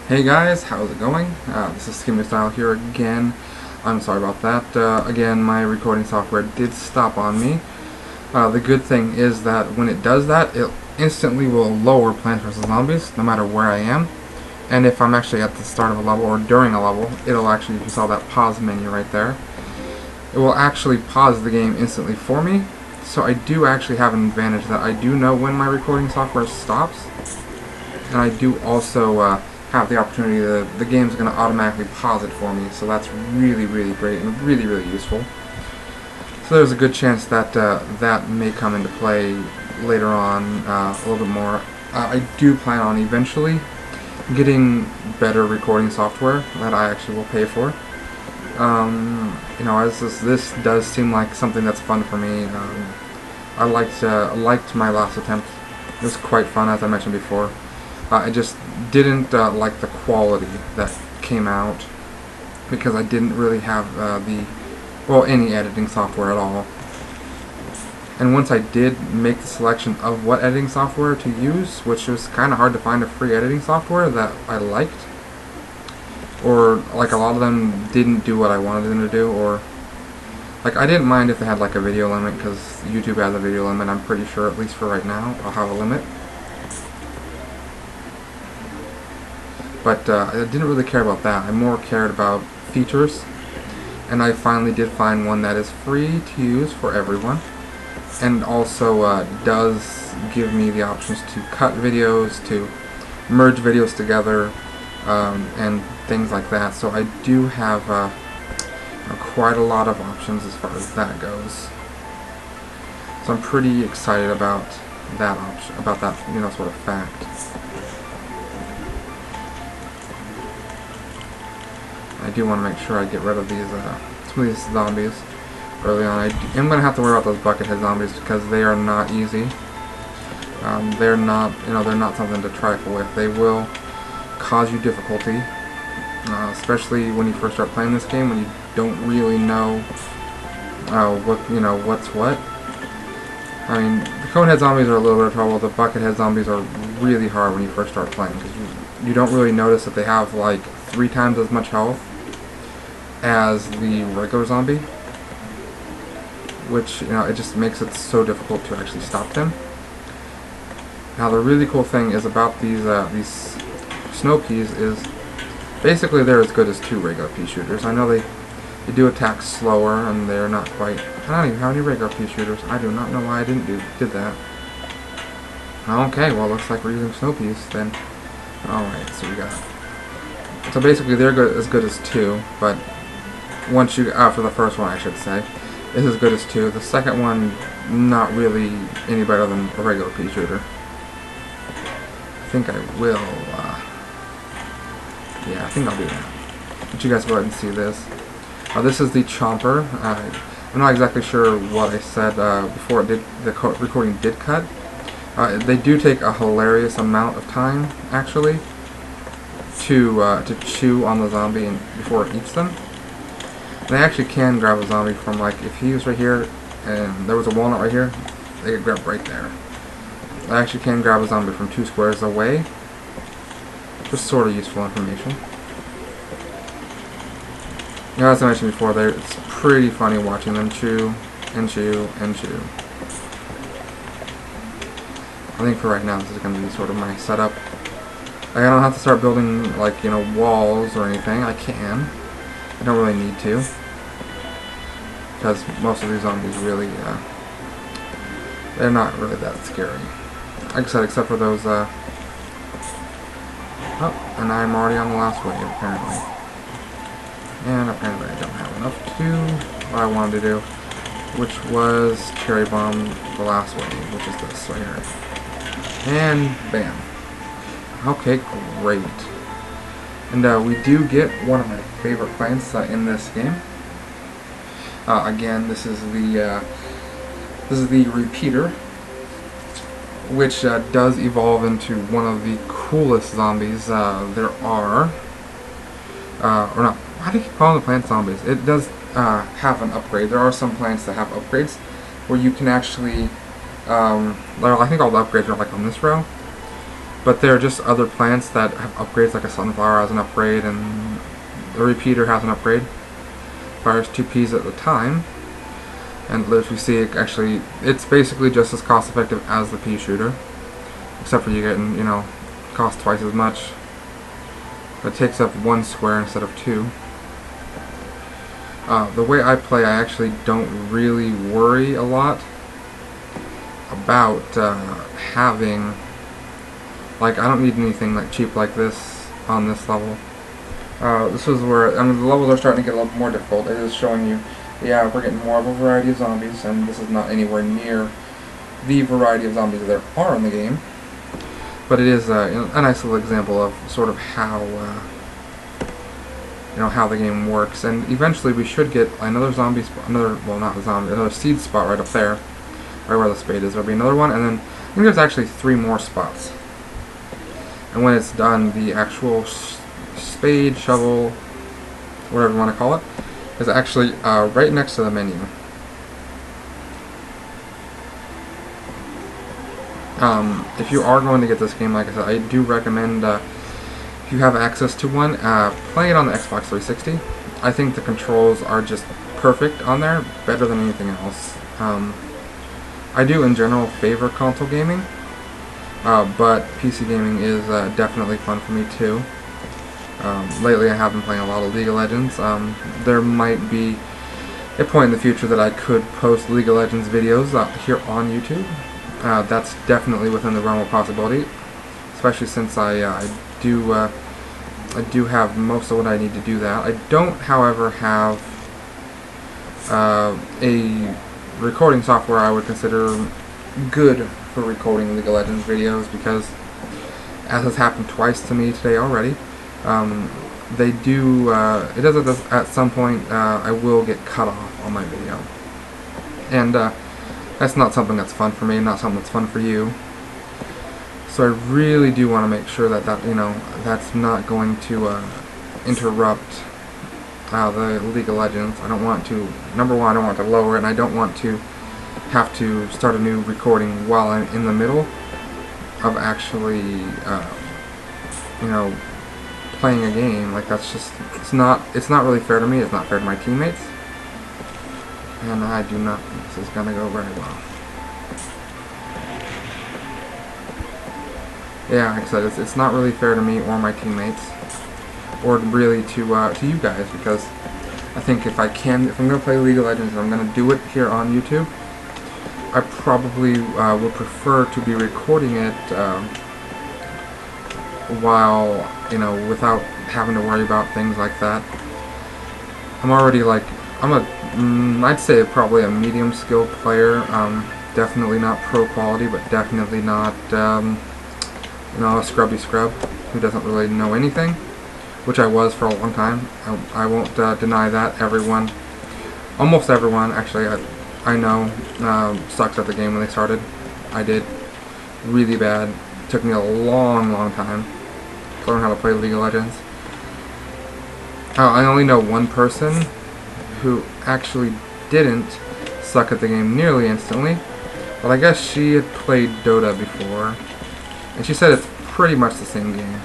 Hey guys, how's it going? This is Skimmy Style here again. I'm sorry about that. Again, my recording software did stop on me. The good thing is that when it does that, it instantly will lower Plants vs. Zombies no matter where I am. And if I'm actually at the start of a level or during a level, it'll actually, you saw that pause menu right there. It will actually pause the game instantly for me. So I do actually have an advantage that I do know when my recording software stops. And I do also have the opportunity that the game's going to automatically pause it for me, so that's really great and really useful. So there's a good chance that that may come into play later on a little bit more. I do plan on eventually getting better recording software that I actually will pay for. You know, as this does seem like something that's fun for me. I liked my last attempt. It was quite fun, as I mentioned before. I just didn't like the quality that came out because I didn't really have any editing software at all. And once I did make the selection of what editing software to use, which was kind of hard to find a free editing software that I liked, or like a lot of them didn't do what I wanted them to do, or like I didn't mind if they had like a video limit because YouTube has a video limit. I'm pretty sure, at least for right now, I'll have a limit. But I didn't really care about that. I more cared about features, and I finally did find one that is free to use for everyone, and also does give me the options to cut videos, to merge videos together, and things like that. So I do have quite a lot of options as far as that goes. So I'm pretty excited about that option, about that, sort of fact. I do want to make sure I get rid of these some of these zombies early on. I am going to have to worry about those buckethead zombies because they are not easy. They're not, they're not something to trifle with. They will cause you difficulty, especially when you first start playing this game, when you don't really know what's what. I mean, the conehead zombies are a little bit of trouble. The buckethead zombies are really hard when you first start playing because you don't really notice that they have like 3 times as much health as the regular zombie, which it just makes it so difficult to actually stop them. Now the really cool thing is about these snow peas is basically they're as good as 2 regular pea shooters. I know they do attack slower and they're not quite. I don't even have any regular pea shooters. I do not know why I did that. Okay, well looks like we're using snow peas then. Alright, so we got. So basically they're as good as 2, but once you, for the first one I should say, is as good as 2. The second one, not really any better than a regular pea shooter. I think I will, yeah, I think I'll do that. Let you guys go ahead and see this. This is the chomper. I'm not exactly sure what I said before the recording did cut. They do take a hilarious amount of time, actually, to chew on the zombie before it eats them. They actually can grab a zombie from, like, if he was right here and there was a walnut right here, they could grab right there. They actually can grab a zombie from 2 squares away. Just sort of useful information. As I mentioned before, it's pretty funny watching them chew and chew and chew. I think for right now this is going to be sort of my setup. I don't have to start building, like, walls or anything. I can. I don't really need to, because most of these zombies really, they're not really that scary. Like I said, except for those, oh, and I'm already on the last wave, apparently. And apparently I don't have enough to do what I wanted to do, which was cherry bomb the last wave, which is this right here. And bam. Okay, great. And we do get one of my favorite plants in this game. Again, this is the repeater, which does evolve into one of the coolest zombies there are. Or not. Why do you keep calling the plants zombies? It does have an upgrade. There are some plants that have upgrades where you can actually. I think all the upgrades are like on this row. but there are just other plants that have upgrades, like a sunflower has an upgrade, and the repeater has an upgrade. Fires 2 Ps at the time, and if you see, actually, it's basically just as cost effective as the pea shooter, except for you getting, cost twice as much. It takes up 1 square instead of 2. The way I play, I actually don't really worry a lot about having, like, I don't need anything like cheap like this on this level. This is where, the levels are starting to get a little more difficult. It is showing you, yeah, we're getting more of a variety of zombies, and this is not anywhere near the variety of zombies that there are in the game. But it is a nice little example of sort of how, how the game works. And eventually we should get another zombie spot, another seed spot right up there, right where the spade is. There'll be another one, and then I think there's actually 3 more spots. And when it's done, the actual spade, shovel, whatever you want to call it, is actually right next to the menu. If you are going to get this game, like I said, I do recommend, if you have access to one, play it on the Xbox 360. I think the controls are just perfect on there, better than anything else. I do, in general, favor console gaming, but PC gaming is definitely fun for me, too. Lately I have been playing a lot of League of Legends. There might be a point in the future that I could post League of Legends videos here on YouTube. That's definitely within the realm of possibility, especially since I do have most of what I need to do that. I don't, however, have a recording software I would consider good for recording League of Legends videos, because, as has happened twice to me today already, they do, it does at some point, I will get cut off on my video. And that's not something that's fun for me, not something that's fun for you. So I really do want to make sure that that's not going to interrupt the League of Legends. I don't want to, number one, I don't want to lower it, and I don't want to have to start a new recording while I'm in the middle of actually, playing a game. Like, that's just, it's not really fair to me, it's not fair to my teammates. And I do not think this is going to go very well. Yeah, like I said, it's not really fair to me or my teammates, or really to you guys, because I think if I'm going to play League of Legends and I'm going to do it here on YouTube, I probably would prefer to be recording it while, without having to worry about things like that. I'm already I'd say probably a medium skill player. Definitely not pro quality, but definitely not, a scrubby scrub who doesn't really know anything, which I was for a long time. I won't deny that. Almost everyone, actually, I know, sucks at the game when they started. I did really bad. It took me a long, long time to learn how to play League of Legends. I only know one person who actually didn't suck at the game nearly instantly, but I guess she had played Dota before, and she said it's pretty much the same game,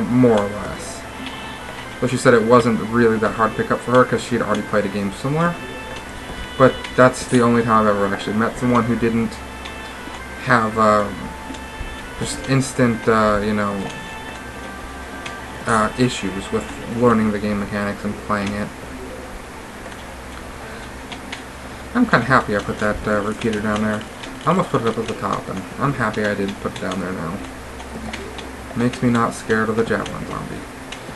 more or less. But she said it wasn't really that hard to pick up for her because she had already played a game similar. But that's the only time I've ever actually met someone who didn't have just instant, issues with learning the game mechanics and playing it. I'm kind of happy I put that repeater down there. I almost put it up at the top, and I'm happy I did put it down there now. Makes me not scared of the javelin zombie.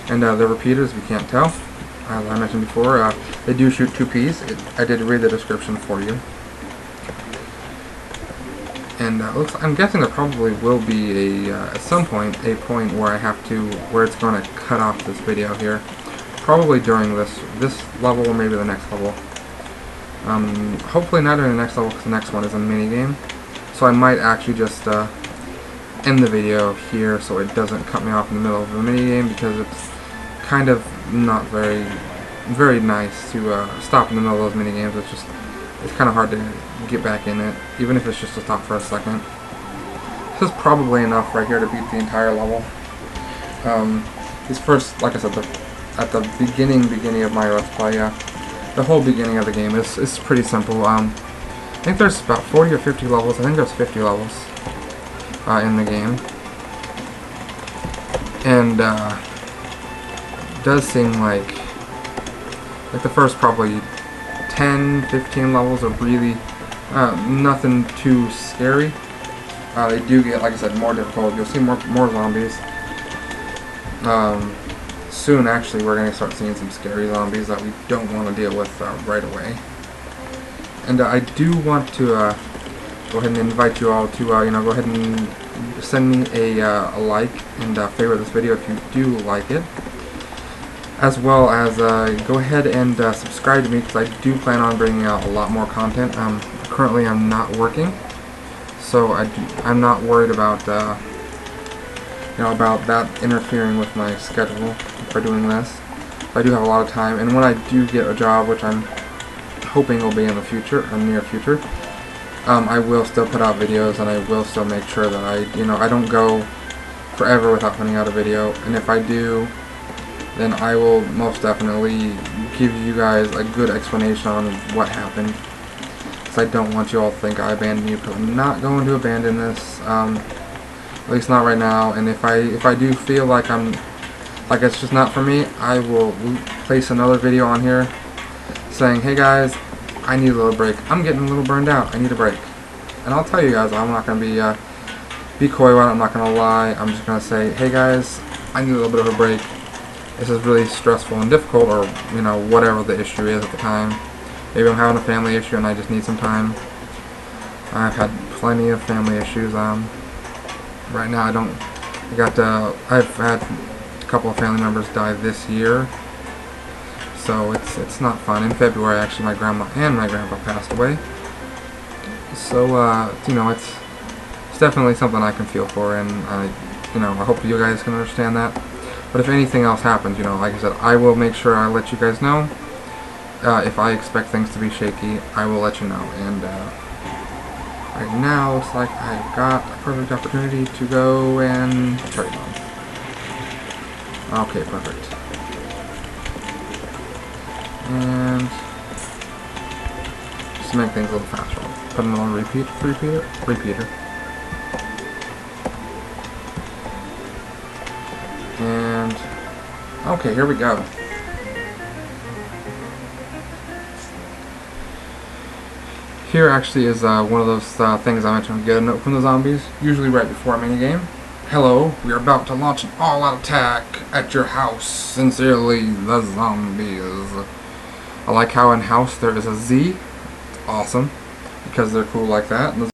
And the repeaters, if you can't tell, as I mentioned before, they do shoot 2 Ps. I did read the description for you. And I'm guessing there probably will be at some point, a point where where it's going to cut off this video here. Probably during this level, or maybe the next level. Hopefully not during the next level, because the next one is a minigame. So I might actually just end the video here so it doesn't cut me off in the middle of the minigame, because it's kind of not very, very nice to stop in the middle of those minigames. It's kind of hard to get back in it, even if it's just to stop for a second. This is probably enough right here to beat the entire level. These first, like I said, at the beginning of my Let's Play, the whole beginning of the game is pretty simple. I think there's about 40 or 50 levels. I think there's 50 levels in the game. And it does seem like the first probably 10, 15 levels are really nothing too scary. They do get, like I said, more difficult. You'll see more zombies. Soon, actually, we're going to start seeing some scary zombies that we don't want to deal with right away. And I do want to go ahead and invite you all to, go ahead and send me a like and favorite this video if you do like it. As well as go ahead and subscribe to me, because I do plan on bringing out a lot more content. Currently, I'm not working, so I'm not worried about about that interfering with my schedule for doing this. I do have a lot of time, and when I do get a job, which I'm hoping will be in the future, or near future, I will still put out videos, and I will still make sure that I don't go forever without putting out a video. And if I do, then I will most definitely give you guys a good explanation on what happened. Because I don't want you all to think I abandoned you, because I'm not going to abandon this. At least not right now. And if I do feel like it's just not for me, I will place another video on here saying, hey guys, I need a little break. I'm getting a little burned out. I need a break. And I'll tell you guys, I'm not going to be coy about it. I'm not going to lie. I'm just going to say, hey guys, I need a little bit of a break. This is really stressful and difficult, or whatever the issue is at the time. Maybe I'm having a family issue and I just need some time. I've had plenty of family issues. Right now I've had a couple of family members die this year, so it's not fun. In February, actually, my grandma and my grandpa passed away. So it's definitely something I can feel for, and I hope you guys can understand that. But if anything else happens, like I said, I will make sure I let you guys know. If I expect things to be shaky, I will let you know. And right now, looks like I've got a perfect opportunity to go and cherry bomb. Okay, perfect. And just to make things a little faster, I'll put it on repeater. And okay, here we go. Here actually is one of those things I mentioned. Get a note from the zombies, usually right before a minigame. Hello, we are about to launch an all-out attack at your house. Sincerely, the zombies. I like how in house there is a Z. It's awesome, because they're cool like that.